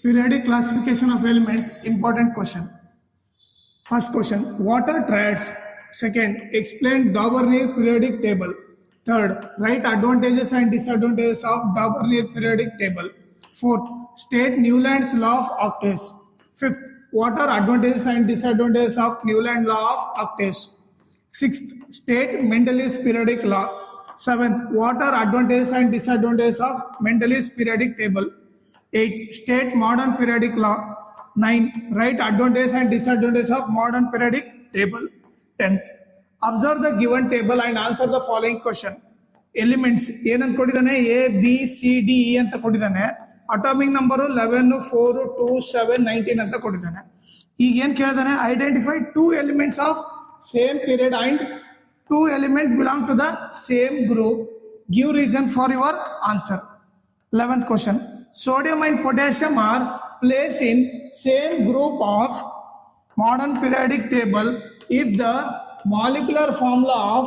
Periodic classification of elements, important question. First question, what are triads? Second, explain Daubernier periodic table. Third, write advantages and disadvantages of Daubernier periodic table. Fourth, state Newland's law of octaves. Fifth, what are advantages and disadvantages of Newland law of octaves? Sixth, state Mendeleev's periodic law. Seventh, what are advantages and disadvantages of Mendeleev's periodic table? 8. State modern periodic law. 9. Write advantages and disadvantages of modern periodic table. 10th. Observe the given table and answer the following question. Elements ಏನಂತ ಕೊಟ್ಟಿದ್ದಾನೆ A, B, C, D, E ಅಂತ ಕೊಟ್ಟಿದ್ದಾನೆ. Atomic number 11, 4, 2, 7, 19 ಅಂತ ಕೊಟ್ಟಿದ್ದಾನೆ. ಈಗ ಏನು ಕೇಳಿದಾನೆ, identify 2 elements of same period and 2 elements belong to the same group. Give reason for your answer. 11th question. Sodium and potassium are placed in same group of modern periodic table if the molecular formula of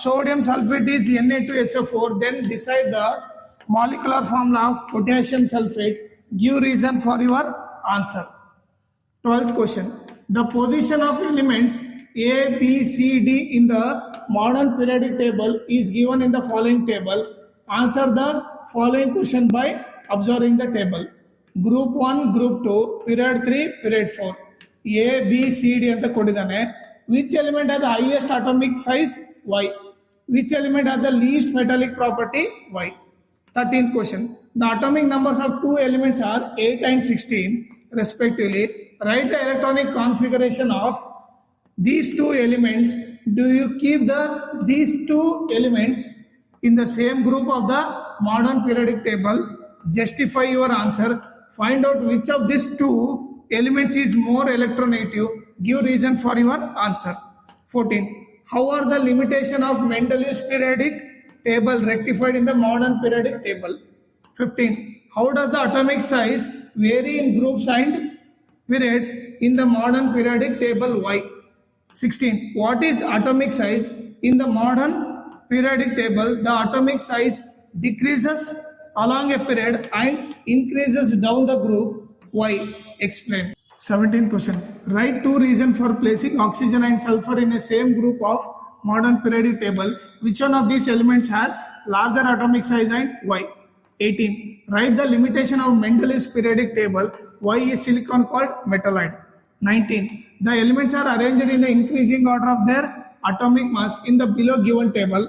sodium sulfate is Na2SO4. Then decide the molecular formula of potassium sulfate. Give reason for your answer. 12th question. The position of elements A, B, C, D in the modern periodic table is given in the following table. Answer the following question by observing the table. Group 1, Group 2, Period 3, Period 4. A, B, C, D ಅಂತ ಕೊಟ್ಟಿದ್ದಾನೆ. Which element has the highest atomic size? Y. Which element has the least metallic property? Y. 13th question. The atomic numbers of 2 elements are 8 and 16 respectively. Write the electronic configuration of these 2 elements. Do you keep these 2 elements in the same group of the modern periodic table? Justify your answer. Find out which of these 2 elements is more electronegative. Give reason for your answer. 14. How are the limitation of Mendeleev's periodic table rectified in the modern periodic table? 15. How does the atomic size vary in groups and periods in the modern periodic table? Y. 16. What is atomic size? In the modern periodic table, the atomic size decreases along a period and increases down the group. Why? Explain. 17th question. Write 2 reasons for placing oxygen and sulfur in a same group of modern periodic table. Which one of these elements has larger atomic size and why? 18th. Write the limitation of Mendeleev's periodic table. Why is silicon called metalloid? 19th. The elements are arranged in the increasing order of their atomic mass in the below given table.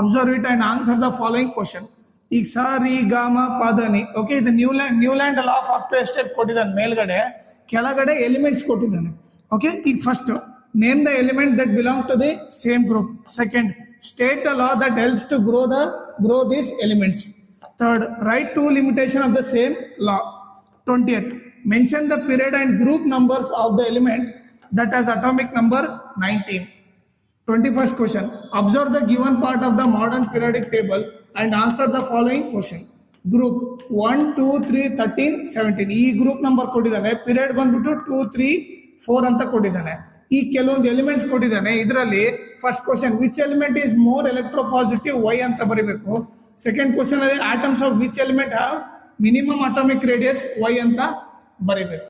Observe it and answer the following question. ಈಗ ಸ ರಿ ಗ ಮ ಪ the ನಿ. Okay, ಇದು Newland law of octave step ಕೊಟ್ಟಿದ್ದಾನೆ. ಮೇಲ್ಗಡೆ ಕೆಳಗಡೆ ಎಲಿಮೆಂಟ್ಸ್ ಕೊಟ್ಟಿದ್ದಾನೆ. ಓಕೆ, ಈಗ first name the element that belong to the same group. Second, state the law that helps to grow these elements. Third, write 2 limitation of the same law. 20th, mention the period and group numbers of the element that has atomic number 19. 21st question. Observe the given part of the modern periodic table and answer the following question. Group 1, 2, 3, 13, 17. ಈ group number ಕೊಟ್ಟಿದ್ದಾನೆ. Period ಬಂದ್ಬಿಟ್ಟು 2, 3, 4 ಅಂತ ಕೊಟ್ಟಿದ್ದಾನೆ. ಈ ಕೆಲವೊಂದು elements ಕೊಟ್ಟಿದ್ದಾನೆ. ಇದರಲ್ಲಿ first question, which element is more electropositive? Why ಅಂತ ಬರೀಬೇಕು. ಸೆಕೆಂಡ್ ಕ್ವಶನ್ ಅಲ್ಲಿ atoms of which element have minimum atomic radius? Why ಅಂತ ಬರೀಬೇಕು.